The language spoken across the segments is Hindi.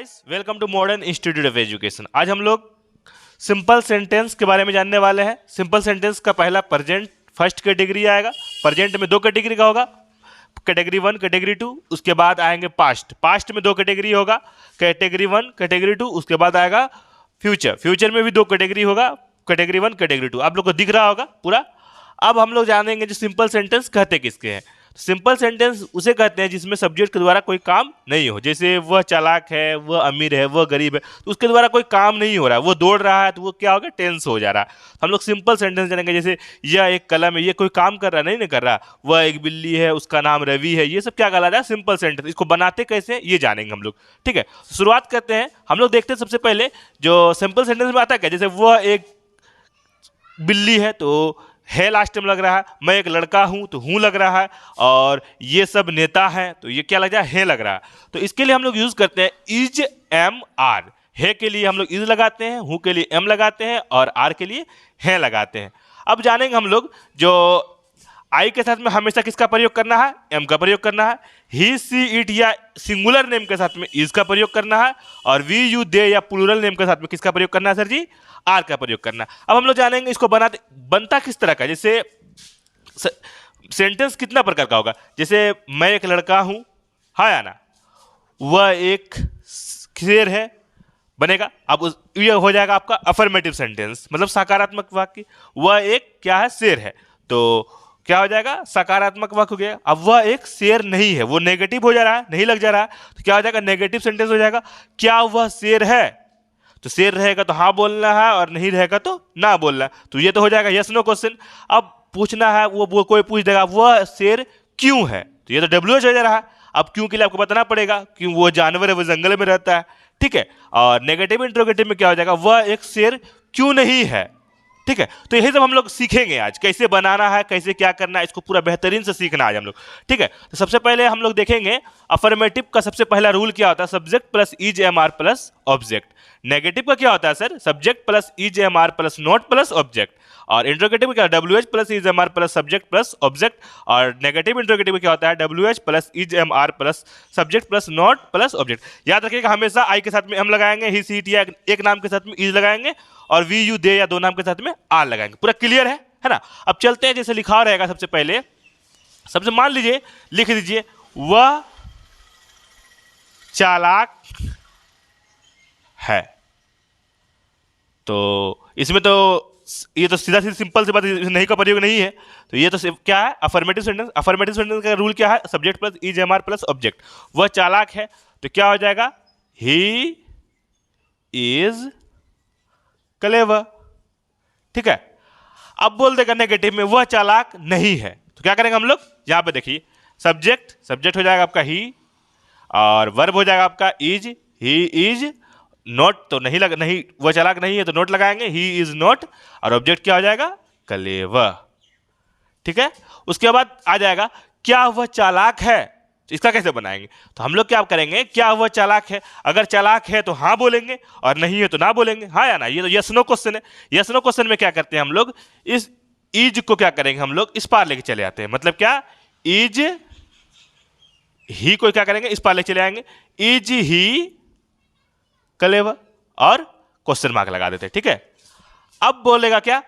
Guys, welcome to Modern Institute of Education. आज हम लोग सिंपल सेंटेंस के बारे में जानने वाले हैं। सिंपल सेंटेंस का पहला प्रेजेंट फर्स्ट कैटेगरी आएगा। प्रेजेंट में दो कैटेगरी का होगा, कैटेगरी 1 कैटेगरी 2। उसके बाद आएंगे पास्ट। पास्ट में दो कैटेगरी होगा, कैटेगरी 1 कैटेगरी 2। उसके बाद आएगा फ्यूचर। फ्यूचर में भी दो कैटेगरी होगा, कैटेगरी 1 कैटेगरी 2। आप लोग को दिख रहा होगा पूरा। अब हम लोग जानेंगे जो सिंपल सेंटेंस कहते किसके हैं। सिंपल सेंटेंस उसे कहते हैं जिसमें सब्जेक्ट के द्वारा कोई काम नहीं हो। जैसे वह चालाक है, वह अमीर है, वह गरीब है, तो उसके द्वारा कोई काम नहीं हो रहा है। वो दौड़ रहा है तो वो क्या हो गया, टेंस हो जा रहा है। हम लोग सिंपल सेंटेंस जानेंगे। जैसे यह एक कलम है, ये कोई काम कर रहा है, नहीं कर रहा। वह एक बिल्ली है, उसका नाम रवि है। ये सब क्या कहलाता है, सिंपल सेंटेंस। इसको बनाते कैसे ये जानेंगे हम लोग, ठीक है। शुरुआत करते हैं। हम लोग देखते हैं सबसे पहले जो सिंपल सेंटेंस में आता है क्या। जैसे वह एक बिल्ली है तो है लास्ट में लग रहा है। मैं एक लड़का हूं तो हूं लग रहा है। और ये सब नेता हैं तो ये क्या लग रहा है लग रहा है। तो इसके लिए हम लोग यूज करते हैं इज एम आर। है के लिए हम लोग इज लगाते हैं, हूं के लिए एम लगाते हैं और आर के लिए है लगाते हैं। अब जानेंगे हम लोग जो आई के साथ में हमेशा किसका प्रयोग करना है, एम का प्रयोग करना है। ही सी इट या सिंगुलर नेम के साथ में इज का प्रयोग करना है। और वी यू दे या प्लूरल नेम के साथ में किसका प्रयोग करना है सर जी, आर का प्रयोग करना है। अब हम लोग जानेंगे इसको बनता किस तरह का। जैसे सेंटेंस कितना प्रकार का होगा। जैसे मैं एक लड़का हूं, हाँ या ना। वह एक शेर है बनेगा। अब ये हो जाएगा आपका अफर्मेटिव सेंटेंस, मतलब सकारात्मक वाक्य। वह एक क्या है, शेर है, तो क्या हो जाएगा, सकारात्मक वाक्य हो गया। अब वह एक शेर नहीं है, वो नेगेटिव हो जा रहा है, नहीं लग जा रहा है, तो क्या हो जाएगा, नेगेटिव सेंटेंस हो जाएगा। क्या वह शेर है, तो शेर रहेगा तो हाँ बोलना है और नहीं रहेगा तो ना बोलना है। तो ये तो हो जाएगा यस नो क्वेश्चन। अब पूछना है, वो कोई पूछ देगा वह शेर क्यों है, तो ये तो डब्ल्यूएच हो जा रहा है। अब क्यों के लिए आपको बताना पड़ेगा, क्यों वो जानवर है, वो जंगल में रहता है, ठीक है। और नेगेटिव इंट्रोगेटिव में क्या हो जाएगा, वह एक शेर क्यों नहीं है, ठीक है। तो यही सब हम लोग सीखेंगे आज, कैसे बनाना है, कैसे क्या करना है, इसको पूरा बेहतरीन से सीखना है आज हम लोग, ठीक है। तो सबसे पहले हम लोग देखेंगे अफर्मेटिव का सबसे पहला रूल क्या होता है, subject plus is am are plus object. Negative का क्या होता है sir, subject plus is am are plus not plus object. और इंट्रोगेटिव में क्या, W H plus is am are plus subject plus object. और नेगेटिव इंट्रोगेटिव में क्या होता है, W H plus is am are plus subject plus not plus object. याद रखिएगा हमेशा आई के साथ में एम लगाएंगे, ही सी टी या एक नाम के साथ में इज लगाएंगे, और वी यू दे या दो नाम के साथ में आर लगाएंगे। पूरा क्लियर है ना। अब चलते हैं, जैसे लिखा रहेगा सबसे पहले, सबसे मान लीजिए लिख दीजिए वह चालाक है। तो इसमें तो ये तो सीधा सीधा सिंपल सी बात, नहीं का प्रयोग नहीं है। तो ये तो क्या है, अफर्मेटिव सेंटेंस। अफर्मेटिव सेंटेंस का रूल क्या है, subject plus is am are plus object. वह चालाक है तो क्या हो जाएगा, ही इज क्लेवर, ठीक है। अब बोल देगा नेगेटिव में वह चालाक नहीं है, तो क्या करेंगे हम लोग, यहां पे देखिए सब्जेक्ट हो जाएगा आपका ही, और वर्ब हो जाएगा आपका इज। ही इज नॉट, तो नहीं वह चालाक नहीं है तो नोट लगाएंगे, ही इज नॉट। और ऑब्जेक्ट क्या हो जाएगा, क्लेवर, ठीक है। उसके बाद आ जाएगा क्या वह चालाक है, तो इसका कैसे बनाएंगे। तो हम लोग क्या करेंगे, क्या वह चालाक है, अगर चालाक है तो हाँ बोलेंगे और नहीं है तो ना बोलेंगे, हाँ या ना। ये तो यस नो क्वेश्चन है। यस नो क्वेश्चन में क्या करते हैं हम लोग, इस इज को क्या करेंगे हम लोग, इस पार लेके चले आते हैं। मतलब क्या, इज ही को क्या करेंगे, इस पार लेके चले आएंगे, इज ही क्लेवर, और क्वेश्चन मार्क लगा देते हैं, ठीक है। अब बोलेगा क्या,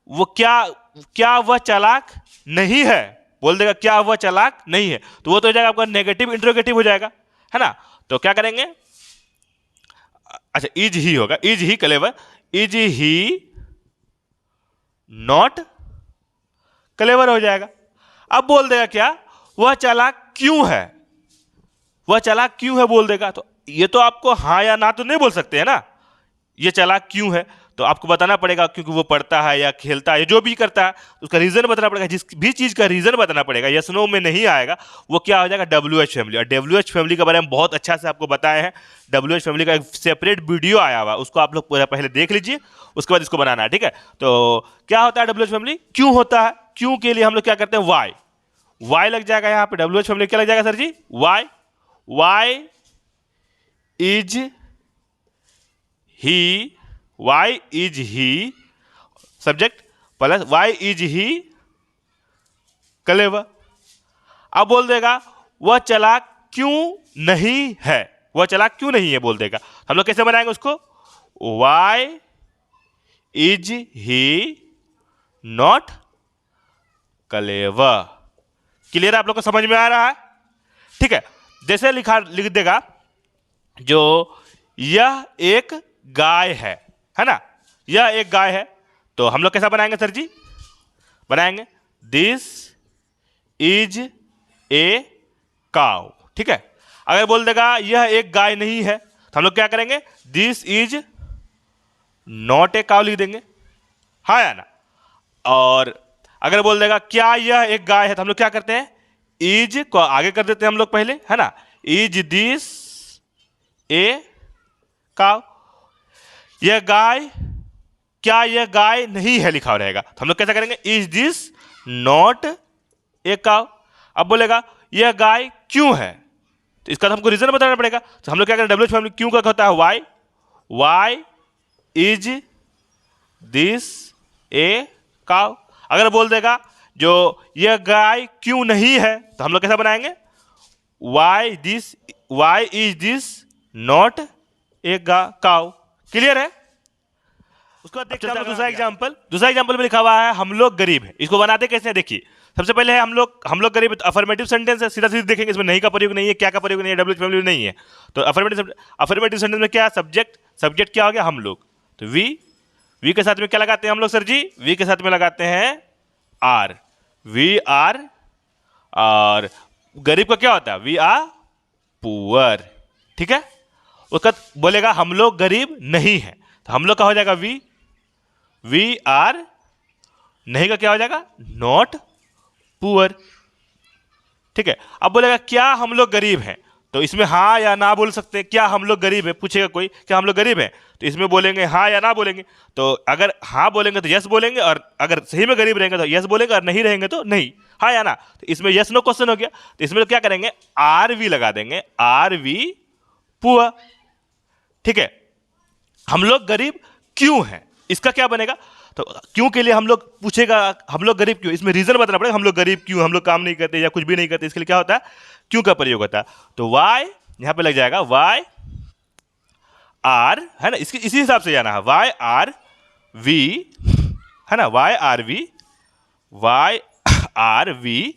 वो क्या वह चालाक नहीं है, बोल देगा क्या वह चालाक नहीं है, तो वो तो हो जाएगा आपका नेगेटिव इंट्रोगेटिव हो जाएगा, है ना। तो क्या करेंगे, अच्छा इज ही होगा, is he clever, is he not clever हो जाएगा। अब बोल देगा क्या, वह चालाक क्यों है, वह चालाक क्यों है बोल देगा। तो ये तो आपको हाँ या ना तो नहीं बोल सकते है ना, ये चालाक क्यों है तो आपको बताना पड़ेगा, क्योंकि वो पढ़ता है या खेलता है, जो भी करता है उसका रीजन बताना पड़ेगा। जिस भी चीज का रीजन बताना पड़ेगा, यस नो में नहीं आएगा, वो क्या हो जाएगा, डब्ल्यू एच फैमिली। और डब्ल्यू एच फैमिली के बारे में बहुत अच्छा से आपको बताए हैं। डब्ल्यू एच फैमिली का एक सेपरेट वीडियो आया हुआ, उसको आप लोग पूरा पहले देख लीजिए, उसके बाद इसको बनाना है, ठीक है। तो क्या होता है डब्ल्यू एच फैमिली, क्यों होता है, क्यों के लिए हम लोग क्या करते हैं, वाई लग जाएगा यहाँ पे। डब्ल्यू एच फैमिली क्या लग जाएगा sir ji, why is he, why is he subject plus why is he clever. अब बोल देगा वह चालाक क्यों नहीं है, वह चालाक क्यों नहीं है बोल देगा। हम लोग कैसे बनाएंगे उसको, why is he not clever. Clear, आप लोग को समझ में आ रहा है? ठीक है, जैसे लिख देगा जो यह एक गाय है ना, यह एक गाय है, तो हम लोग कैसा बनाएंगे सर जी, बनाएंगे दिस इज ए काउ। ठीक है, अगर बोल देगा यह एक गाय नहीं है तो हम लोग क्या करेंगे, this is not a cow लिख देंगे, हाँ या ना। और अगर बोल देगा क्या यह एक गाय है तो हम लोग क्या करते हैं, इज को आगे कर देते हैं हम लोग पहले, है ना, इज दिस ए काउ। यह गाय, क्या यह गाय नहीं है लिखा रहेगा तो हम लोग कैसा करेंगे, is this not a cow. अब बोलेगा यह गाय क्यों है तो इसका तो हमको रीजन बताना पड़ेगा, तो हम लोग क्या करें, डब्ल्यू फैमिली क्यों का होता है why, why is this a cow. अगर बोल देगा जो यह गाय क्यों नहीं है तो हम लोग कैसा बनाएंगे, why is this not a cow. Clear है? उसके बाद देखते हैं दूसरा एग्जांपल में लिखा हुआ है हम लोग गरीब हैं। इसको बनाते कैसे हैं देखिए, सबसे पहले है हम लोग गरीब, अफर्मेटिव सेंटेंस है, सीधा सीधा देखेंगे, इसमें नहीं का प्रयोग नहीं है, क्या का प्रयोग नहीं है, डब्ल्यू फैमिली नहीं है। तो अफर्मेटिव सेंटेंस में क्या है, सब्जेक्ट क्या हो गया, हम लोग, तो वी के साथ में क्या लगाते हैं हम लोग सर जी, वी के साथ में लगाते हैं आर, वी आर। और गरीब का क्या होता है, वी आर पुअर। ठीक है, उसका बोलेगा हम लोग गरीब नहीं है तो हम लोग का हो जाएगा वी आर, नहीं का क्या हो जाएगा, नॉट पुअर। ठीक है, अब बोलेगा क्या हम लोग गरीब हैं तो इसमें हाँ या ना बोल सकते हैं, क्या हम लोग गरीब है, पूछेगा कोई क्या हम लोग गरीब हैं तो इसमें बोलेंगे हाँ या ना बोलेंगे। तो अगर हाँ बोलेंगे तो यस बोलेंगे, और अगर सही में गरीब रहेंगे तो यस बोलेंगे, और नहीं रहेंगे तो नहीं, हाँ या ना। तो इसमें यस नो क्वेश्चन हो गया, तो इसमें तो क्या करेंगे, आर वी लगा देंगे, आर वी पुअर। ठीक है, हम लोग गरीब क्यों हैं, इसका क्या बनेगा, तो क्यों के लिए हम लोग पूछेगा हम लोग गरीब क्यों, इसमें रीजन बताना पड़ेगा, हम लोग गरीब क्यों, हम लोग काम नहीं करते या कुछ भी नहीं करते, इसके लिए क्या होता है, क्यों का प्रयोग होता है। तो वाई यहां पे लग जाएगा, वाई आर, है ना, इसी हिसाब से जाना है, वाई आर वी, है ना, वाई आर वी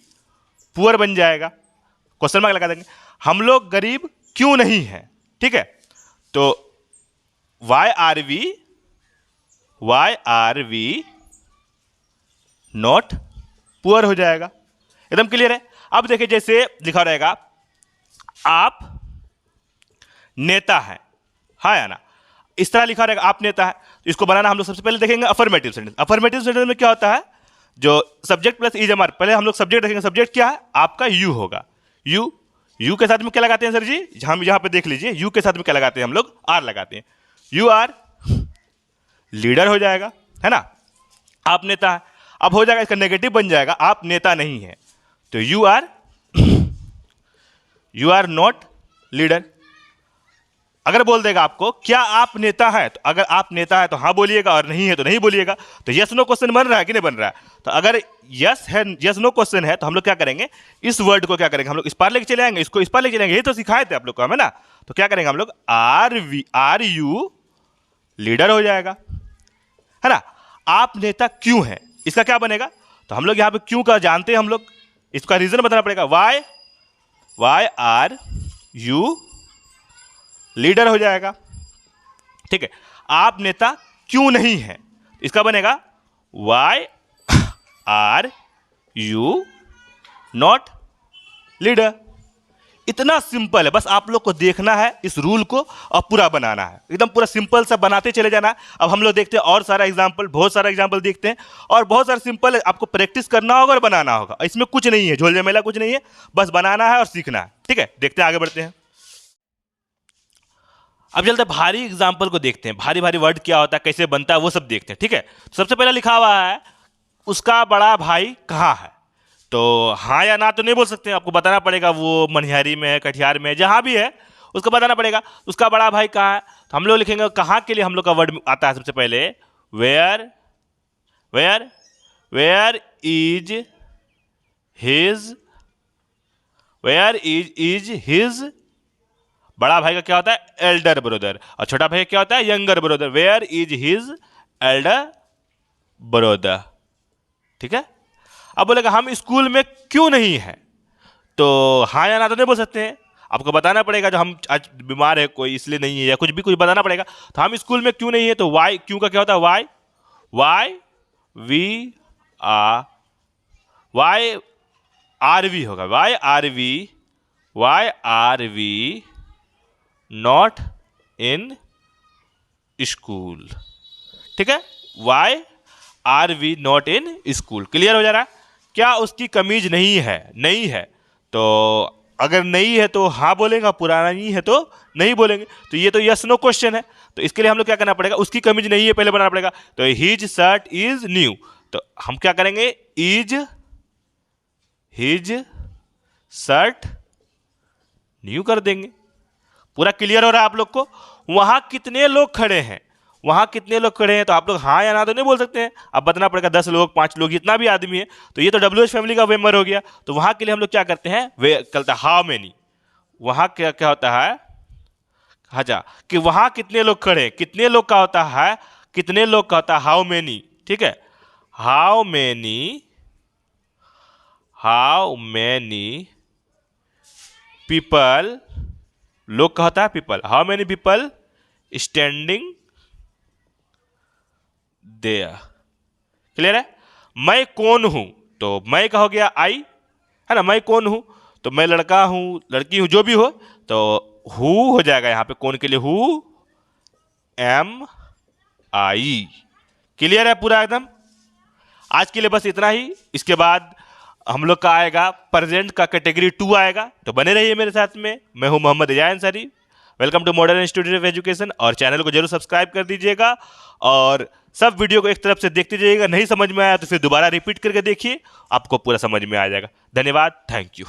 पुअर बन जाएगा, क्वेश्चन मार्क लगा देंगे। हम लोग गरीब क्यों नहीं है, ठीक है, तो why are we not poor हो जाएगा। एकदम क्लियर है? अब देखिए जैसे लिखा रहेगा आप नेता हैं, हाँ या ना, इस तरह लिखा रहेगा आप नेता है, तो इसको बनाना हम लोग सबसे पहले देखेंगे अफर्मेटिव सेंटेंस। अफर्मेटिव सेंटेंस में क्या होता है, जो subject plus is am are, पहले हम लोग सब्जेक्ट देखेंगे, सब्जेक्ट क्या है आपका यू होगा, यू के साथ में क्या लगाते हैं सर जी, हम यहां पे देख लीजिए, यू के साथ में क्या लगाते हैं हम लोग, आर लगाते हैं, यू आर लीडर हो जाएगा, है ना, आप नेता है। अब हो जाएगा इसका नेगेटिव बन जाएगा, आप नेता नहीं है, तो यू आर नॉट लीडर। अगर बोल देगा आपको क्या आप नेता है, तो अगर आप नेता है तो हाँ बोलिएगा, और नहीं है तो नहीं बोलिएगा। तो यस नो क्वेश्चन बन रहा है कि नहीं बन रहा है, तो अगर यस है, यस नो क्वेश्चन है, तो हम लोग क्या करेंगे, इस वर्ड को क्या करेंगे, हम लोग इस पार लेके चले आएंगे, इसको इस पार लेके चलेंगे, यही तो सिखाए थे आप लोग को हमें ना। तो क्या करेंगे हम लोग, आर यू लीडर हो जाएगा, है ना। आप नेता क्यों हैं, इसका क्या बनेगा, तो हम लोग यहां पे क्यों का जानते हैं हम लोग, इसका रीजन बताना पड़ेगा, वाई आर यू लीडर हो जाएगा। ठीक है, आप नेता क्यों नहीं है, इसका बनेगा why are you not leader. इतना सिंपल है, बस आप लोग को देखना है इस रूल को और पूरा बनाना है, एकदम पूरा सिंपल सा बनाते चले जाना है। अब हम लोग देखते हैं और सारा एग्जाम्पल, बहुत सारा एग्जाम्पल देखते हैं, और बहुत सारा सिंपल है, आपको प्रैक्टिस करना होगा और बनाना होगा, इसमें कुछ नहीं है, झोल झमेला कुछ नहीं है, बस बनाना है और सीखना है। ठीक है, देखते हैं, आगे बढ़ते हैं। अब चलते हैं भारी एग्जाम्पल को देखते हैं, भारी भारी वर्ड क्या होता है, कैसे बनता है, वो सब देखते हैं। ठीक है, सबसे पहले लिखा हुआ है उसका बड़ा भाई कहाँ है, तो हाँ या ना तो नहीं बोल सकते, आपको बताना पड़ेगा, वो मनिहारी में है, कटिहार में है, जहाँ भी है उसको बताना पड़ेगा उसका बड़ा भाई कहाँ है। तो हम लोग लिखेंगे कहाँ के लिए हम लोग का वर्ड आता है सबसे पहले, वेयर इज हिज बड़ा भाई का क्या होता है एल्डर ब्रदर, और छोटा भाई का क्या होता है younger brother. Where is his elder brother, ठीक है। अब बोलेगा हम स्कूल में क्यों नहीं है, तो हाँ या ना तो नहीं बोल सकते हैं, आपको बताना पड़ेगा। जो हम आज बीमार है कोई इसलिए नहीं है या कुछ भी कुछ बताना पड़ेगा। तो हम स्कूल में क्यों नहीं है, तो वाई, क्यों का क्या होता है वाई, वी आर वी होगा, why are we not in school, ठीक है। Why are we not in school, clear हो जा रहा है। क्या उसकी कमीज नहीं है, तो अगर नहीं है तो हाँ बोलेगा, पुराना नहीं है तो नहीं बोलेंगे। तो ये तो यस नो क्वेश्चन है, तो इसके लिए हम लोग क्या करना पड़ेगा, उसकी कमीज नहीं है पहले बनाना पड़ेगा। तो हिज शर्ट इज न्यू, तो हम क्या करेंगे इज हिज शर्ट न्यू कर देंगे। पूरा क्लियर हो रहा है आप लोग को। वहां कितने लोग खड़े हैं, तो आप लोग हाँ या ना तो नहीं बोल सकते हैं, अब बताना पड़ेगा 10 लोग 5 लोग जितना भी आदमी है। तो ये तो WH फैमिली का मेंबर हो गया। तो वहां के लिए हम लोग क्या करते हैं, वे कहते हैं हाउ मेनी। वहां क्या क्या होता है अच्छा, कि वहां कितने लोग खड़े हैं, कितने लोग का होता है हाउ मेनी, ठीक है। हाउ मेनी पीपल, लोग का होता है people, how many people standing there, clear है। मैं कौन हूं, तो मैं का हो गया आई, है ना, मैं कौन हूं, तो मैं लड़का हूं लड़की हूं जो भी हो, तो हु हो जाएगा यहाँ पे कौन के लिए, हु एम आई, क्लियर है पूरा एकदम। आज के लिए बस इतना ही। इसके बाद हम लोग का आएगा प्रेजेंट का कैटेगरी 2 आएगा, तो बने रहिए मेरे साथ में। मैं हूं Mohammad Ijaz Ansari, welcome to Modern Institute of Education. और चैनल को जरूर सब्सक्राइब कर दीजिएगा और सब वीडियो को एक तरफ से देखते जाइएगा। नहीं समझ में आया तो फिर दोबारा रिपीट करके देखिए, आपको पूरा समझ में आ जाएगा। धन्यवाद, थैंक यू।